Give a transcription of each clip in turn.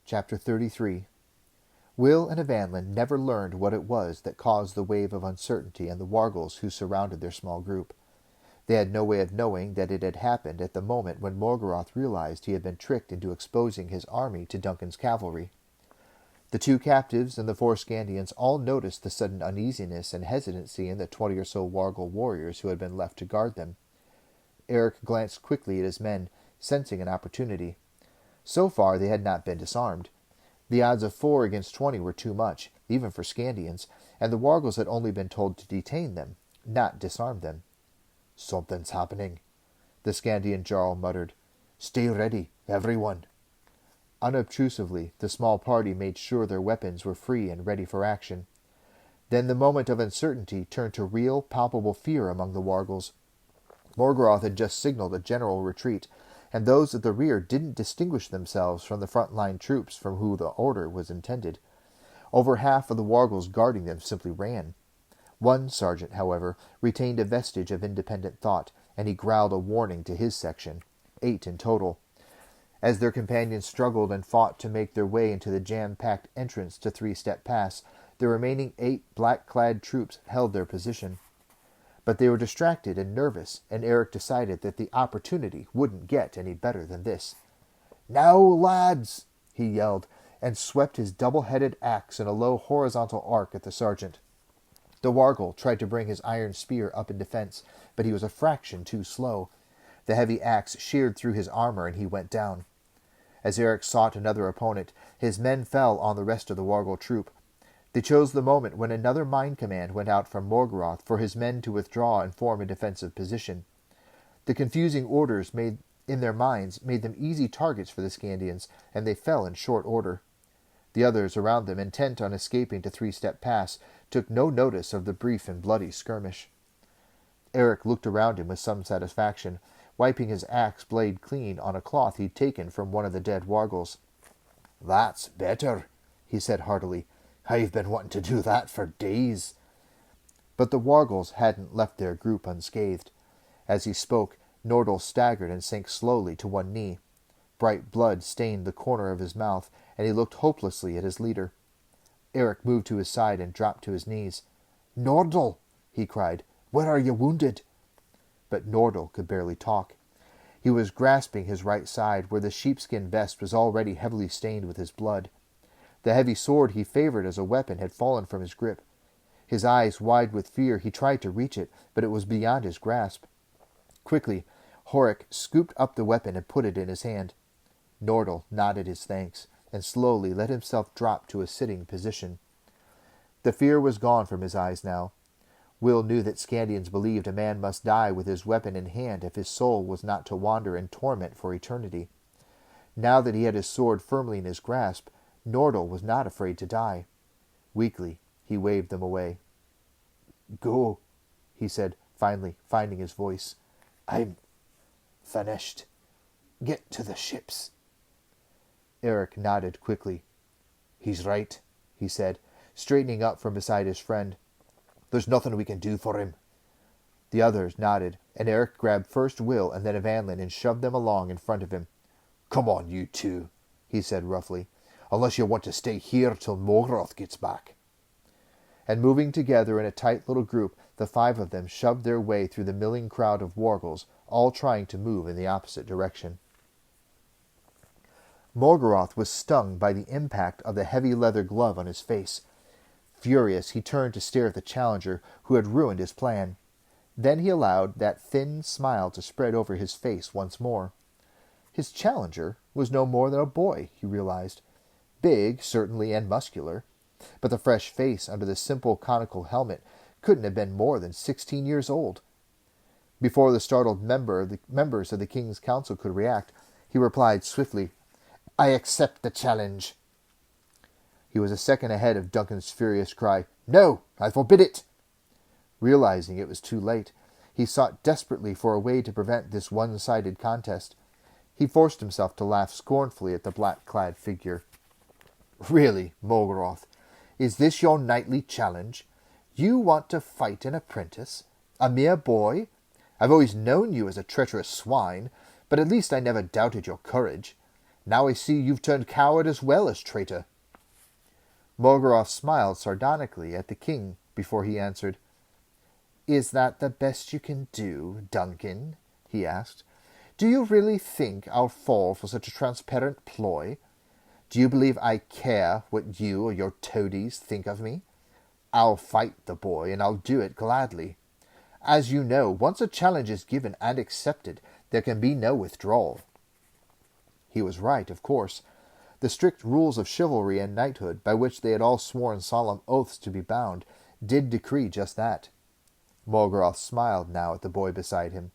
Chapter 33. Will and Evanlin never learned what it was that caused the wave of uncertainty in the wargals who surrounded their small group. They had no way of knowing that it had happened at the moment when Morgaroth realized he had been tricked into exposing his army to Duncan's cavalry. The 2 captives and the 4 Scandians all noticed the sudden uneasiness and hesitancy in the 20 or so wargal warriors who had been left to guard them. Eric glanced quickly at his men, sensing an opportunity. So far they had not been disarmed. The odds of 4 against 20 were too much, even for Scandians, and the wargals had only been told to detain them, not disarm them. "Something's happening," the Scandian Jarl muttered. "Stay ready, everyone." Unobtrusively, the small party made sure their weapons were free and ready for action. Then the moment of uncertainty turned to real, palpable fear among the wargals. Morgaroth had just signaled a general retreat, and those at the rear didn't distinguish themselves from the front-line troops from whom the order was intended. Over half of the wargals guarding them simply ran. One sergeant, however, retained a vestige of independent thought, and he growled a warning to his section, 8 in total. As their companions struggled and fought to make their way into the jam-packed entrance to 3-Step Pass, the remaining 8 black-clad troops held their position. But they were distracted and nervous, and Eric decided that the opportunity wouldn't get any better than this. "Now, lads!" he yelled, and swept his double-headed axe in a low horizontal arc at the sergeant. The wargal tried to bring his iron spear up in defense, but he was a fraction too slow. The heavy axe sheared through his armor, and he went down. As Eric sought another opponent, his men fell on the rest of the wargal troop. They chose the moment when another mind command went out from Morgaroth for his men to withdraw and form a defensive position. The confusing orders made in their minds made them easy targets for the Scandians, and they fell in short order. The others around them, intent on escaping to 3-Step Pass, took no notice of the brief and bloody skirmish. Eric looked around him with some satisfaction, wiping his axe blade clean on a cloth he'd taken from one of the dead wargals. "That's better," he said heartily. "I've been wanting to do that for days." But the wargals hadn't left their group unscathed. As he spoke, Nordal staggered and sank slowly to one knee. Bright blood stained the corner of his mouth, and he looked hopelessly at his leader. Eric moved to his side and dropped to his knees. "Nordal!" he cried. "Where are you wounded?" But Nordal could barely talk. He was grasping his right side, where the sheepskin vest was already heavily stained with his blood. The heavy sword he favored as a weapon had fallen from his grip. His eyes wide with fear, he tried to reach it, but it was beyond his grasp. Quickly, Horik scooped up the weapon and put it in his hand. Nordal nodded his thanks, and slowly let himself drop to a sitting position. The fear was gone from his eyes now. Will knew that Scandians believed a man must die with his weapon in hand if his soul was not to wander in torment for eternity. Now that he had his sword firmly in his grasp, Nordal was not afraid to die. Weakly, he waved them away. "Go," he said, finally finding his voice. "I'm finished. Get to the ships." Eric nodded quickly. "He's right," he said, straightening up from beside his friend. "There's nothing we can do for him." The others nodded, and Eric grabbed first Will and then Evanlin and shoved them along in front of him. "Come on, you two," he said roughly, "unless you want to stay here till Morgaroth gets back." And moving together in a tight little group, the 5 of them shoved their way through the milling crowd of wargals, all trying to move in the opposite direction. Morgaroth was stung by the impact of the heavy leather glove on his face. Furious, he turned to stare at the challenger who had ruined his plan. Then he allowed that thin smile to spread over his face once more. His challenger was no more than a boy, he realized. Big, certainly, and muscular, but the fresh face under the simple conical helmet couldn't have been more than 16 years old. Before the startled members of the King's Council could react, he replied swiftly, "I accept the challenge." He was a second ahead of Duncan's furious cry, "No, I forbid it!" Realizing it was too late, he sought desperately for a way to prevent this one-sided contest. He forced himself to laugh scornfully at the black-clad figure. "Really, Morgaroth, is this your nightly challenge? You want to fight an apprentice? A mere boy? I've always known you as a treacherous swine, but at least I never doubted your courage. Now I see you've turned coward as well as traitor." Morgaroth smiled sardonically at the king before he answered. "Is that the best you can do, Duncan?" he asked. "Do you really think I'll fall for such a transparent ploy? Do you believe I care what you or your toadies think of me? I'll fight the boy, and I'll do it gladly. As you know, once a challenge is given and accepted, there can be no withdrawal." He was right, of course. The strict rules of chivalry and knighthood, by which they had all sworn solemn oaths to be bound, did decree just that. Morgaroth smiled now at the boy beside him.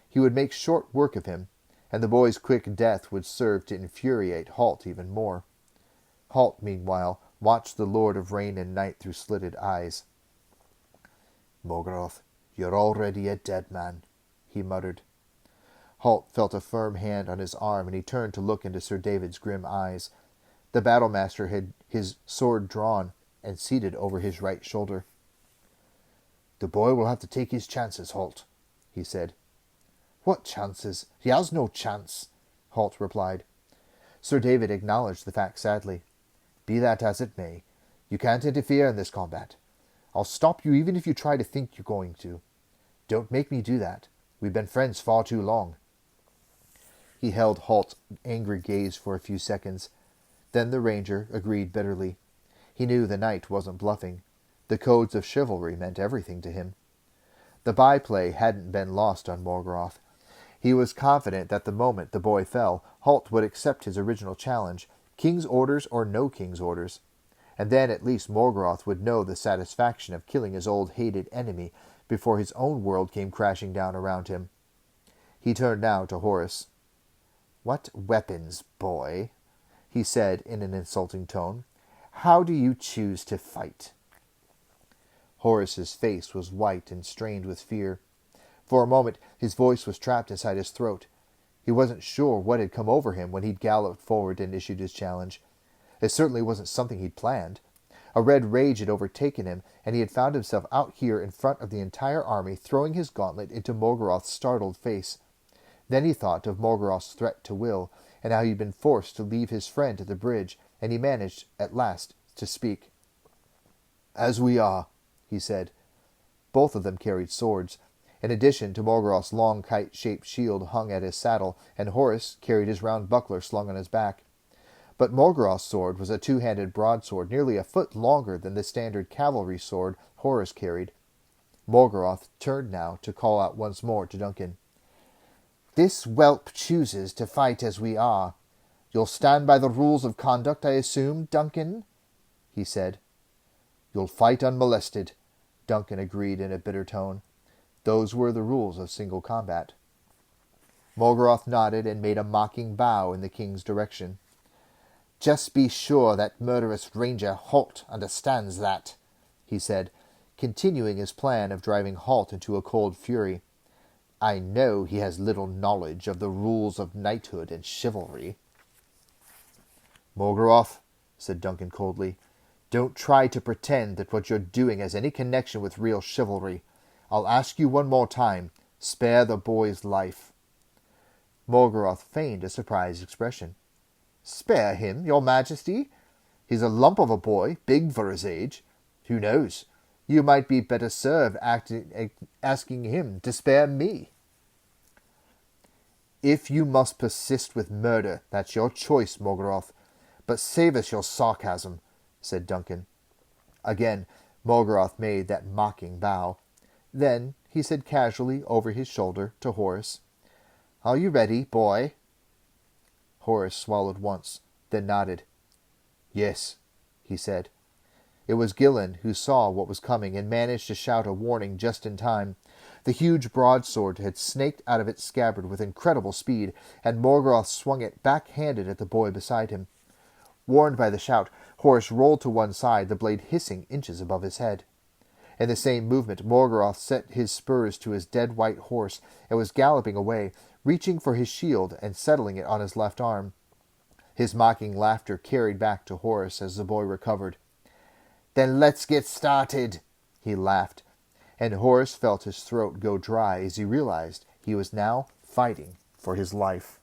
He would make short work of him, and the boy's quick death would serve to infuriate Halt even more. Halt, meanwhile, watched the Lord of Rain and Night through slitted eyes. "Morgaroth, you're already a dead man," he muttered. Halt felt a firm hand on his arm, and he turned to look into Sir David's grim eyes. The battle-master had his sword drawn and seated over his right shoulder. "The boy will have to take his chances, Halt," he said. "What chances? He has no chance," Halt replied. Sir David acknowledged the fact sadly. "Be that as it may, you can't interfere in this combat. I'll stop you even if you try to think you're going to. Don't make me do that. We've been friends far too long." He held Halt's angry gaze for a few seconds. Then the ranger agreed bitterly. He knew the knight wasn't bluffing. The codes of chivalry meant everything to him. The byplay hadn't been lost on Morgaroth. He was confident that the moment the boy fell, Halt would accept his original challenge, king's orders or no king's orders. And then at least Morgaroth would know the satisfaction of killing his old hated enemy before his own world came crashing down around him. He turned now to Horace. "What weapons, boy?" he said in an insulting tone. "How do you choose to fight?" Horace's face was white and strained with fear. For a moment his voice was trapped inside his throat. He wasn't sure what had come over him when he'd galloped forward and issued his challenge. It certainly wasn't something he'd planned. A red rage had overtaken him, and he had found himself out here in front of the entire army, throwing his gauntlet into Morgaroth's startled face. Then he thought of Morgaroth's threat to Will, and how he'd been forced to leave his friend at the bridge, and he managed, at last, to speak. "As we are," he said. Both of them carried swords. In addition to Morgaroth's long kite-shaped shield hung at his saddle, and Horace carried his round buckler slung on his back. But Morgaroth's sword was a two-handed broadsword nearly a foot longer than the standard cavalry sword Horace carried. Morgaroth turned now to call out once more to Duncan. "This whelp chooses to fight as we are. You'll stand by the rules of conduct, I assume, Duncan?" he said. "You'll fight unmolested," Duncan agreed in a bitter tone. Those were the rules of single combat. Morgaroth nodded and made a mocking bow in the king's direction. "Just be sure that murderous ranger Halt understands that," he said, continuing his plan of driving Halt into a cold fury. "I know he has little knowledge of the rules of knighthood and chivalry." "Morgaroth," said Duncan coldly, "don't try to pretend that what you're doing has any connection with real chivalry. I'll ask you one more time. Spare the boy's life." Morgaroth feigned a surprised expression. "Spare him, your majesty? He's a lump of a boy, big for his age. Who knows? You might be better served asking him to spare me." "If you must persist with murder, that's your choice, Morgaroth. But save us your sarcasm," said Duncan. Again Morgaroth made that mocking bow. Then he said casually over his shoulder to Horace, "Are you ready, boy?" Horace swallowed once, then nodded. "Yes," he said. It was Gillen who saw what was coming and managed to shout a warning just in time. The huge broadsword had snaked out of its scabbard with incredible speed, and Morgaroth swung it back-handed at the boy beside him. Warned by the shout, Horace rolled to one side, the blade hissing inches above his head. In the same movement, Morgaroth set his spurs to his dead white horse and was galloping away, reaching for his shield and settling it on his left arm. His mocking laughter carried back to Horace as the boy recovered. "Then let's get started," he laughed, and Horace felt his throat go dry as he realized he was now fighting for his life.